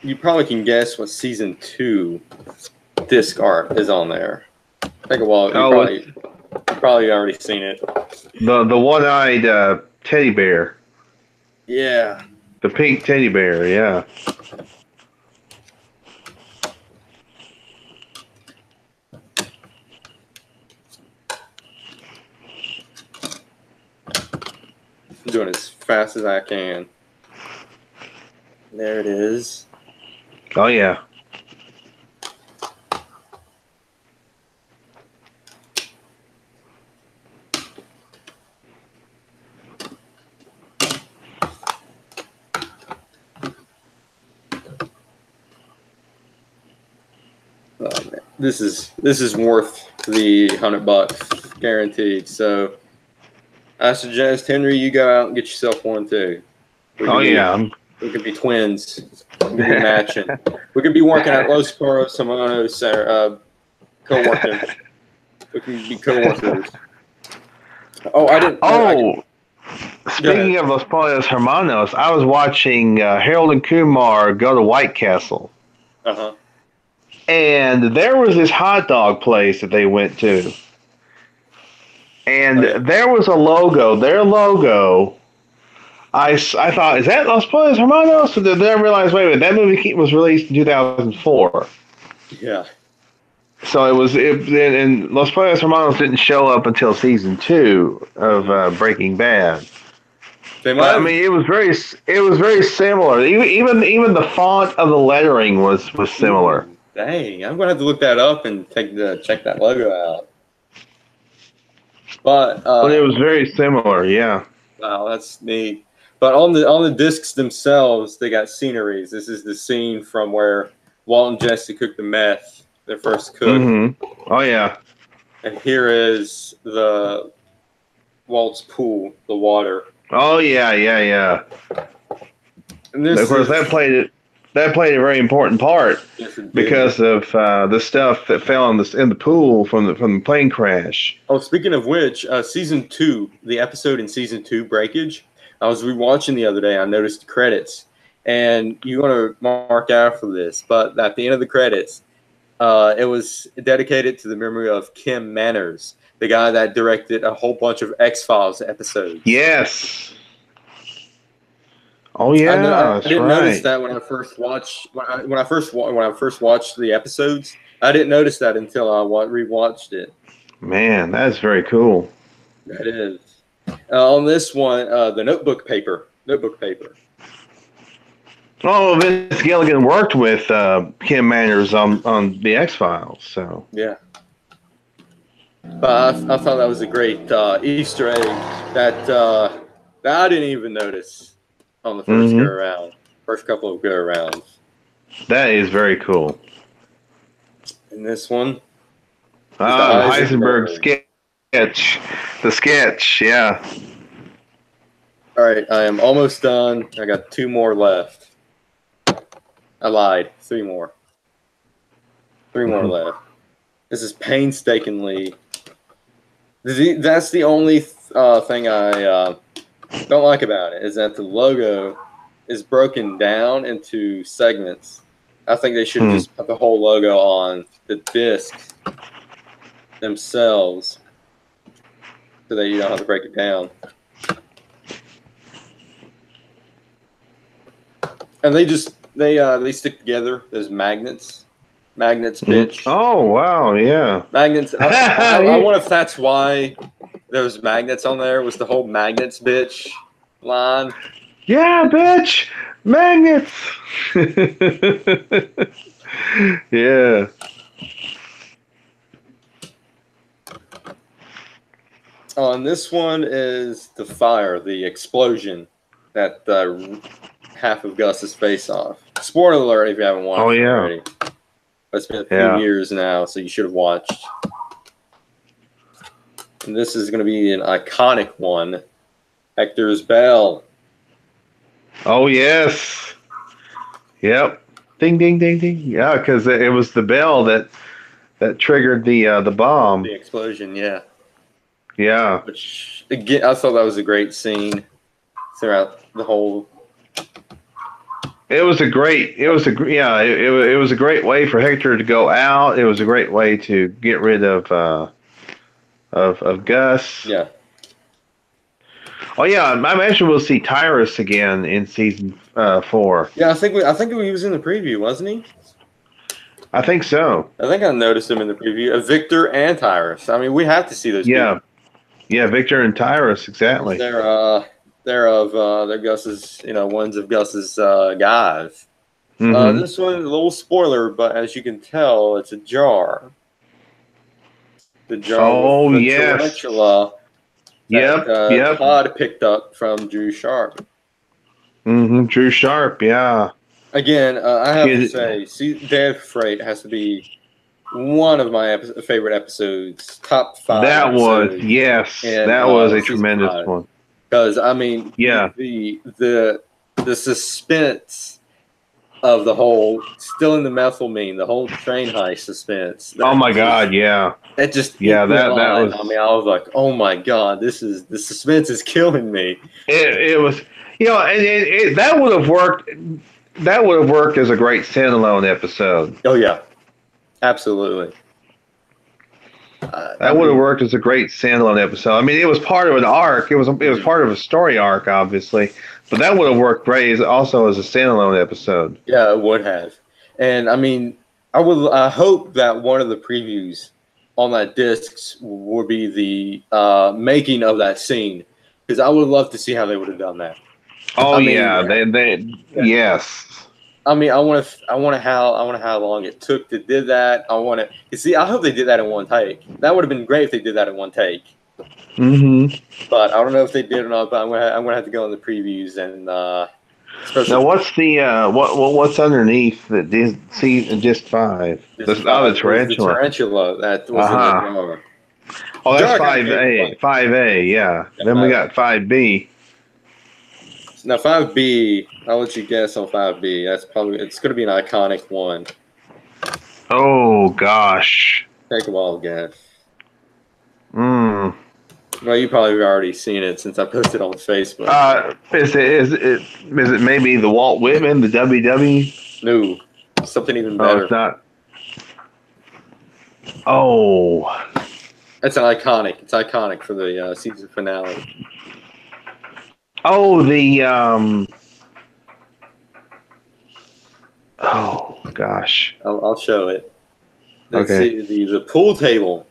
You probably can guess what season 2 disc art is on there. Take a while. You probably already seen it. The one-eyed teddy bear. Yeah. The pink teddy bear. Yeah. I'm doing it as fast as I can. There it is. Oh yeah. Oh, man. This is worth the $100 guaranteed. So I suggest, Henry, you go out and get yourself one too. We could be twins. We could be matching. We could be working at Los Coros Hermanos, co-working. We can be co-workers. Speaking of Los Pollos Hermanos, I was watching Harold and Kumar go to White Castle. Uh-huh. And there was this hot dog place that they went to. And there was a logo, their logo. I thought, is that Los Pollos Hermanos? So then I realized, wait a minute, that movie was released in 2004. Yeah. So and Los Pollos Hermanos didn't show up until season 2 of Breaking Bad. I mean, it was very similar. Even the font of the lettering was similar. Ooh, dang, I'm gonna have to look that up and check that logo out. But it was very similar, yeah. Wow, that's neat. But on the discs themselves, they got sceneries. This is the scene from where Walt and Jesse cooked the meth, their first cook. Mm-hmm. Oh yeah. And here is the Walt's pool, the water. Oh yeah. And of course, that played a very important part because of the stuff that fell in the pool from the plane crash. Oh, speaking of which, season 2, the episode in season 2, Breakage, I was rewatching the other day. I noticed the credits, and you want to mark out for this, but at the end of the credits, it was dedicated to the memory of Kim Manners, the guy that directed a whole bunch of X-Files episodes. Yes. Oh yeah, I didn't notice that when I first watched when I first watched the episodes. I didn't notice that until I rewatched it. Man, that's very cool. That is. On this one, the notebook paper. Oh, Vince Gilligan worked with Kim Manners on the X-Files, so yeah. But I thought that was a great Easter egg that I didn't even notice on the first go around, first couple of go arounds. That is very cool. And this one, Heisenberg sketch, the sketch, yeah. All right, I am almost done. I got 2 more left. I lied. 3 more. 3 more left. This is painstakingly. That's the only thing I don't like about it, is that the logo is broken down into segments. I think they should just put the whole logo on the discs themselves so that you don't have to break it down. And they stick together. There's magnets. Magnets, bitch. Oh wow, yeah. Magnets. I wonder if that's why there's magnets on there. Was the whole magnets, bitch line? Yeah, bitch, magnets. Yeah. Oh, and this one is the fire, the explosion that half of Gus's face off. Spoiler alert if you haven't watched Oh it yeah. already. It's been a few Yeah. years now, so you should have watched. And this is going to be an iconic one. Hector's bell. Oh yes. Yep. Ding ding ding ding. Yeah, because it was the bell that triggered the bomb. The explosion, yeah. Yeah. Which again, I thought that was a great scene throughout the whole. It was a great. It was a yeah. It was a great way for Hector to go out. It was a great way to get rid of Gus. Yeah. Oh yeah, I imagine we'll see Tyrus again in season 4. Yeah, I think he was in the preview, wasn't he? I think so. I think I noticed him in the preview. Victor and Tyrus. I mean, we have to see those. Yeah. People. Yeah, Victor and Tyrus, exactly. They're Gus's, ones of Gus's guys. Mm-hmm. This one, a little spoiler, but as you can tell, it's a jar. The jar with the tarantula that Todd picked up from Drew Sharp. Mm-hmm. Drew Sharp, yeah. Again, I have to say, Dead Freight has to be one of my favorite episodes, top 5. That was that was a tremendous 5. one. Because I mean, the suspense of the whole still in the methylamine, the whole train heist suspense. Oh my God, yeah. It just that was. I mean, I was like, oh my God, the suspense is killing me. It was, and that would have worked. That would have worked as a great standalone episode. Oh yeah, absolutely. That would have worked as a great standalone episode. I mean, it was part of an arc. It was part of a story arc, obviously, but that would have worked great also as a standalone episode. Yeah, it would have. And I mean, I hope that one of the previews on that discs would be the making of that scene, because I would love to see how they would have done that. Oh yes. I mean, I want to how long it took to do that. I hope they did that in one take. That would have been great if they did that in one take. Mm-hmm. But I don't know if they did or not. But I'm gonna have to go in the previews and. Now, what's the what's underneath the disc 5? The tarantula. The tarantula that was in the jar. Oh, that's 5A. 5A, yeah. Then we got 5B. Now 5B, I'll let you guess on 5B. It's going to be an iconic one. Oh gosh. Take a wild guess. Well, you probably have already seen it since I posted on Facebook. Is it maybe the Walt Whitman, the WW? No, something even better. Oh, it's not. Oh. It's iconic. It's iconic for the season finale. Oh, the oh gosh. I'll show it. Let's okay. see the pool table.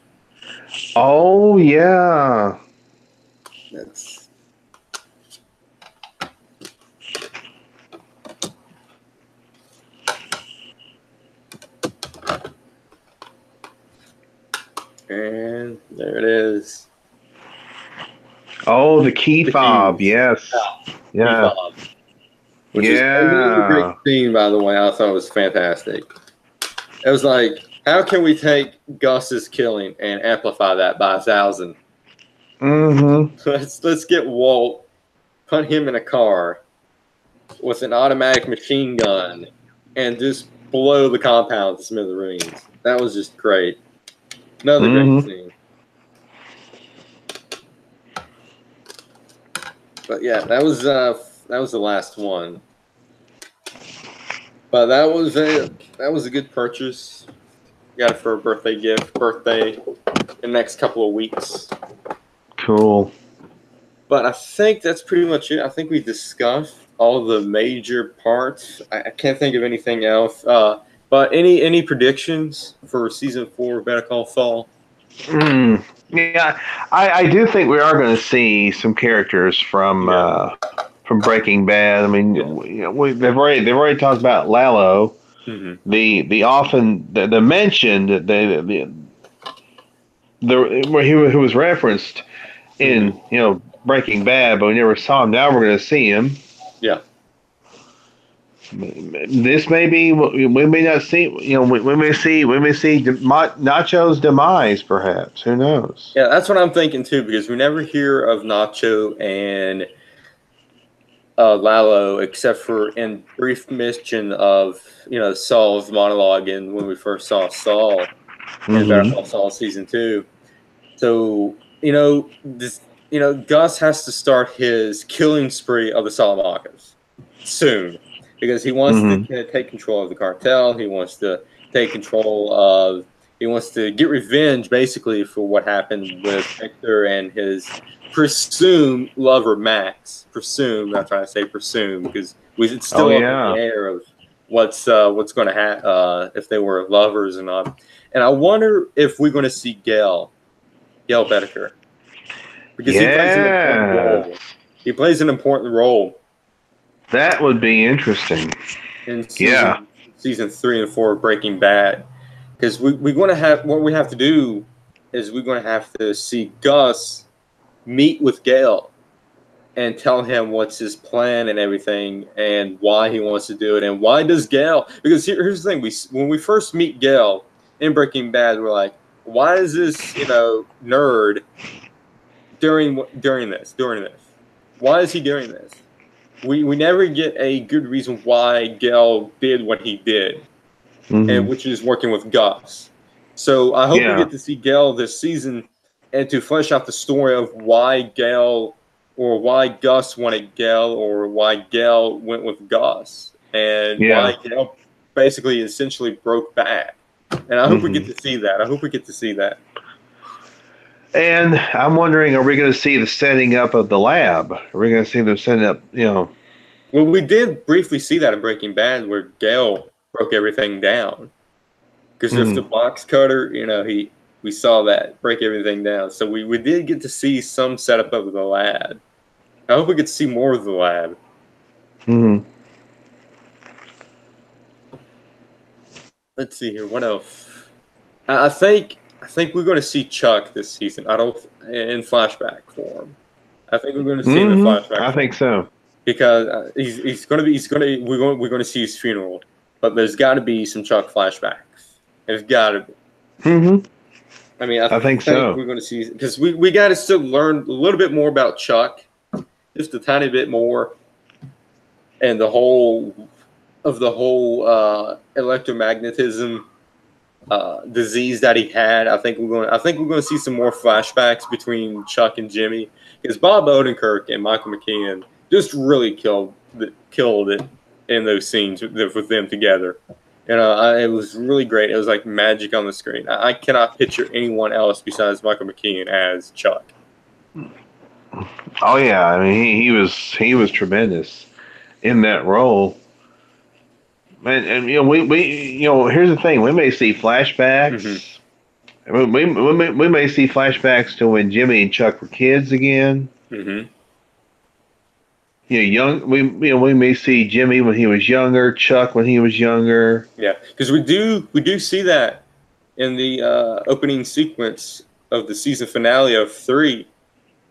Oh yeah. That's. And there it is. Oh, the key fob. Yes. Yeah. Fob. Which is a great scene, by the way. I thought it was fantastic. It was like, how can we take Gus's killing and amplify that by 1,000? Mm-hmm. Let's get Walt, put him in a car with an automatic machine gun, and just blow the compound to smithereens. That was just great. Another great scene. But yeah, that was the last one. But that was a good purchase. Got it for a birthday gift. Birthday in the next couple of weeks. Cool. But I think that's pretty much it. I think we discussed all the major parts. I can't think of anything else. But any predictions for season 4 of Better Call Saul? Yeah, I do think we are going to see some characters from Breaking Bad. I mean, they've already talked about Lalo. Mm-hmm. The mention that where he was referenced in Breaking Bad, but we never saw him. Now we're going to see him. Yeah. This may be we may not see. We may see Nacho's demise. Perhaps, who knows? Yeah, that's what I'm thinking too, because we never hear of Nacho and Lalo except for in brief mention of Saul's monologue in when we first saw Saul in Better Call Saul season 2. So Gus has to start his killing spree of the Salamancas soon, because he wants to take control of the cartel. He wants to take control of. He wants to get revenge, basically, for what happened with Hector and his presumed lover Max. Presume, I'm trying to say presume, because it's still up in the air of what's going to happen if they were lovers or not. And I wonder if we're going to see Gail Bedecker, because he plays an important role. He plays an important role. That would be interesting. In season 3 and 4 of Breaking Bad, because we're going to have what we have to do is we're going to have to see Gus meet with Gale and tell him what's his plan and everything, and why he wants to do it, and why does Gale? Because here's the thing: when we first meet Gale in Breaking Bad, we're like, why is this nerd during this? Why is he doing this? We never get a good reason why Gale did what he did, and which is working with Gus. So I hope we get to see Gale this season, and to flesh out the story of why Gale, or why Gus wanted Gale, or why Gale went with Gus, and why Gale basically essentially broke back. And I hope we get to see that. And I'm wondering, are we going to see the setting up of the lab? Are we going to see them setting up, Well, we did briefly see that in Breaking Bad, where Gale broke everything down. Because there's the box cutter, we saw that break everything down. So we did get to see some setup of the lab. I hope we get to see more of the lab. Let's see here. What else? I think we're going to see Chuck this season. In flashback form. I think we're going to see him in flashback. I think so. Because we're going to see his funeral, but there's got to be some Chuck flashbacks. There's got to be. I mean, I think so. We're going to see, because we got to still learn a little bit more about Chuck, just a tiny bit more, and the whole electromagnetism disease that he had. I think we're going to see some more flashbacks between Chuck and Jimmy, because Bob Odenkirk and Michael McKean just really killed it in those scenes with them together. It was really great. It was like magic on the screen. I cannot picture anyone else besides Michael McKean as Chuck. Oh yeah, I mean he was tremendous in that role. And we here's the thing: we may see flashbacks. We may see flashbacks to when Jimmy and Chuck were kids again. We may see Jimmy when he was younger, Chuck when he was younger. Yeah, because we do see that in the opening sequence of the season finale of 3,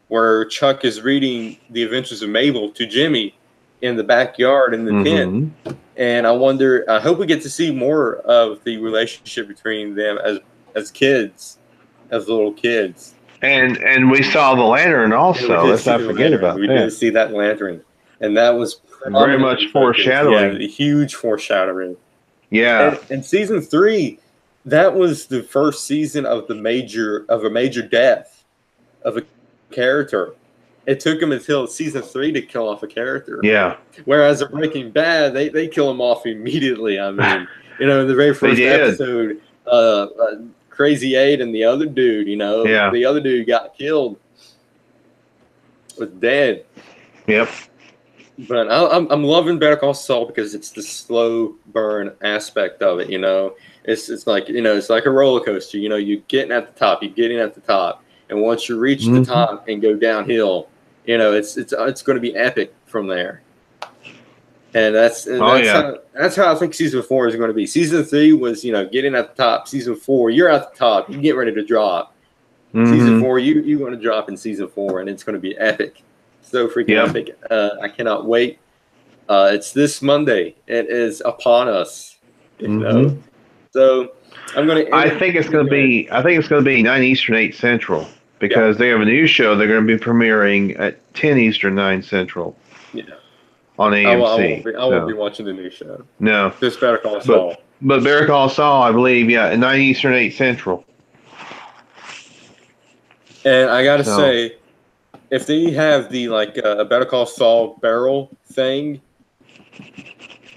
where Chuck is reading The Adventures of Mabel to Jimmy in the backyard in the tent. And I hope we get to see more of the relationship between them as kids, as little kids. And we saw the lantern also. Let's not forget about that. We did see that lantern. And that was very much foreshadowing. Yeah, huge foreshadowing. Yeah. And season 3, that was the first season of a major death of a character. It took him until season 3 to kill off a character. Yeah. Whereas in Breaking Bad, they kill him off immediately. I mean, in the very first episode, Crazy 8 and the other dude, the other dude got killed, was dead. Yep. But I'm loving Better Call Saul because it's the slow burn aspect of it. It's like it's like a roller coaster. You're getting at the top, and once you reach the top and go downhill, it's going to be epic from there. And that's how I think season 4 is going to be. Season 3 was getting at the top. Season 4, you're at the top. You get ready to drop. Season 4, you want to drop in season 4, and it's going to be epic. So freaking epic. I cannot wait. It's this Monday. It is upon us. So I'm going to. I think it's going to be 9 Eastern, 8 Central, because they have a new show they're going to be premiering at 10 Eastern, 9 Central. Yeah. On AMC. I won't be watching the new show. No. Just Better Call Saul. But Better Call Saul, I believe, at 9 Eastern, 8 Central. And I gotta say, if they have the a Better Call Saul barrel thing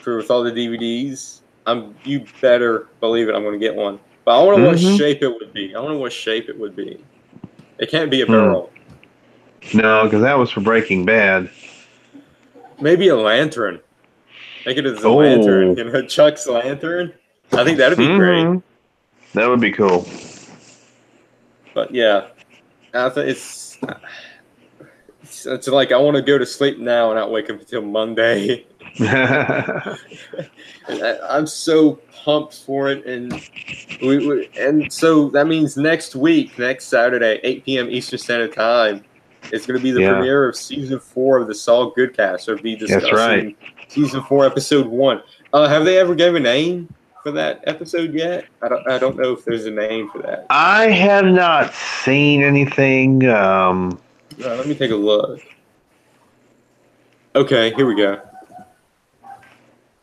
with all the DVDs, you better believe it. I'm gonna get one. But I want to know what shape it would be. It can't be a barrel. No, because that was for Breaking Bad. Maybe a lantern. Make it as a lantern. Chuck's lantern. I think that'd be great. That would be cool. But yeah. It's like I want to go to sleep now and not wake up until Monday. I'm so pumped for it, and so that means next Saturday, 8 p.m. Eastern Standard Time, it's going to be the premiere of season 4 of the Saul GoodCast. So we'll be discussing season 4, episode 1. Have they ever given a name for that episode yet? I don't know if there's a name for that. I have not seen anything. Let me take a look. Okay, here we go.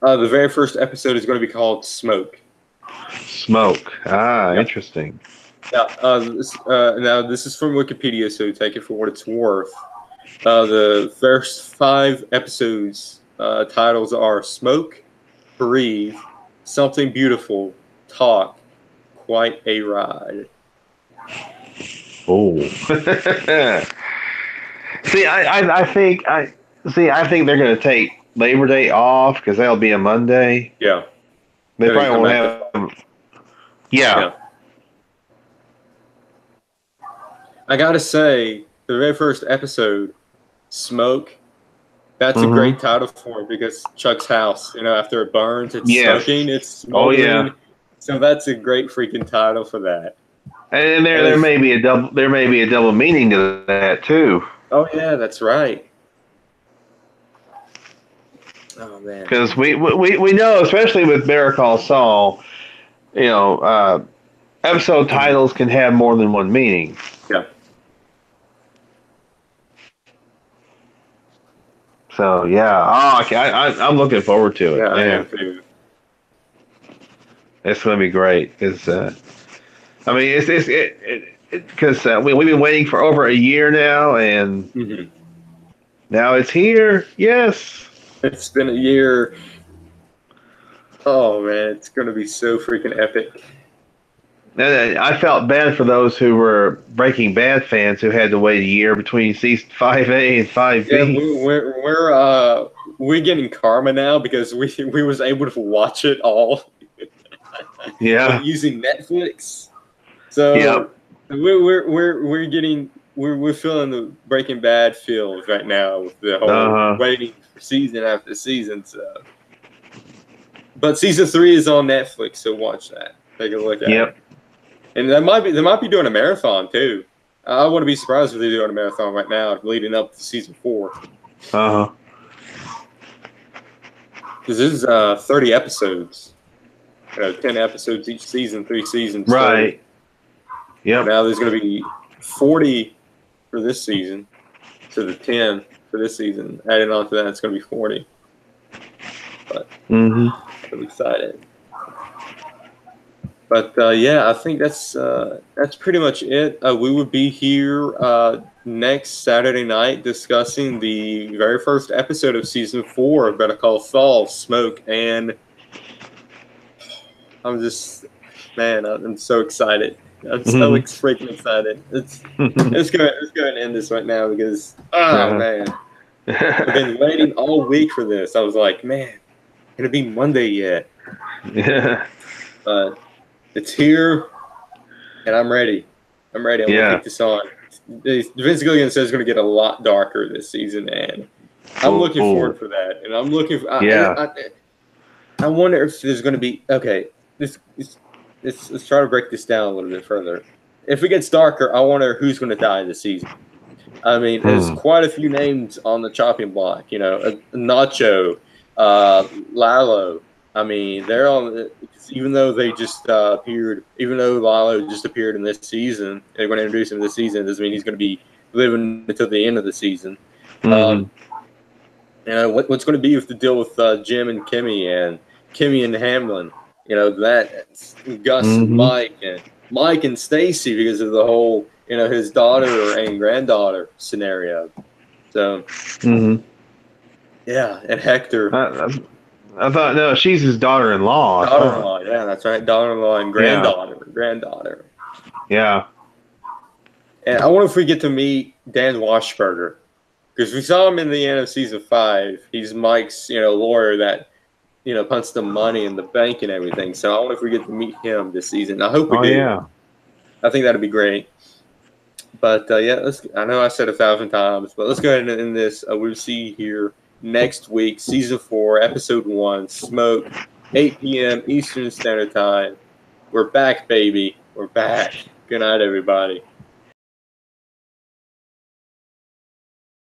The very first episode is going to be called Smoke. Smoke. Interesting. Now, this is from Wikipedia, so take it for what it's worth. The first 5 episodes titles are Smoke, Breathe, Something Beautiful, Talk, Quite a Ride. Oh. See, I think they're going to take Labor Day off because that'll be a Monday. Yeah. They probably won't have. Yeah. I gotta say, the very first episode, Smoke, that's a great title for it because Chuck's house, after it burns, it's smoking, it's smoldering. Oh, yeah. So that's a great freaking title for that. And there may be a double meaning to that too. Oh yeah, that's right. Oh man. Because we know, especially with Better Call Saul, episode titles can have more than one meaning. Yeah. So yeah, I'm looking forward to it. Yeah, I am too. It's going to be great because we've been waiting for over a year now, and now it's here. Yes, it's been a year. Oh man, it's going to be so freaking epic. And I felt bad for those who were Breaking Bad fans who had to wait a year between season 5A and 5B. Yeah, we're getting karma now because we was able to watch it all. Yeah, using Netflix. So we're feeling the Breaking Bad feels right now with the whole waiting for season after season. So, but season 3 is on Netflix, so watch that. Take a look at it. And they might be doing a marathon too. I wouldn't be surprised if they're doing a marathon right now, leading up to season 4. Because this is 30 episodes. 10 episodes each season, 3 seasons. Right. Yeah. Now there's going to be 40 for this season. So the 10 for this season. Adding on to that, it's going to be 40. But I'm excited. But I think that's pretty much it. We would be here next Saturday night discussing the very first episode of season 4 of Better Call Saul, Smoke, and I'm so excited. I'm so freaking excited. Let's go ahead and end this right now because man. I've been waiting all week for this. I was like, man, can it be Monday yet? Yeah. But it's here, and I'm ready. I'm ready. I'm gonna take this on. Vince Gilligan says it's gonna get a lot darker this season, and I'm looking forward for that. And I'm looking for. I wonder if there's gonna be let's try to break this down a little bit further. If it gets darker, I wonder who's gonna die this season. I mean, there's quite a few names on the chopping block. You know, Nacho, Lalo. I mean, they're on. Even though they just appeared, even though Lalo just appeared in this season, they're going to introduce him this season. Doesn't mean he's going to be living until the end of the season. You know, what's going to be with the deal with Jim and Kimmy and Hamlin? You know, that Gus and Mike and Stacy, because of the whole, you know, his daughter and granddaughter scenario. So, yeah, and Hector. I thought, no, she's his daughter-in-law. Daughter-in-law, yeah, that's right. Daughter-in-law and granddaughter. Yeah. And I wonder if we get to meet Dan Washburger, because we saw him in the end of season 5. He's Mike's, you know, lawyer that, you know, punts the money in the bank and everything. So I wonder if we get to meet him this season. I hope we do. Yeah. I think that'd be great. But yeah, I know I said 1,000 times, but let's go ahead and end this. We'll see you here next week, season 4, episode 1, Smoke, 8 p.m. Eastern Standard Time. We're back, baby. We're back. Good night, everybody.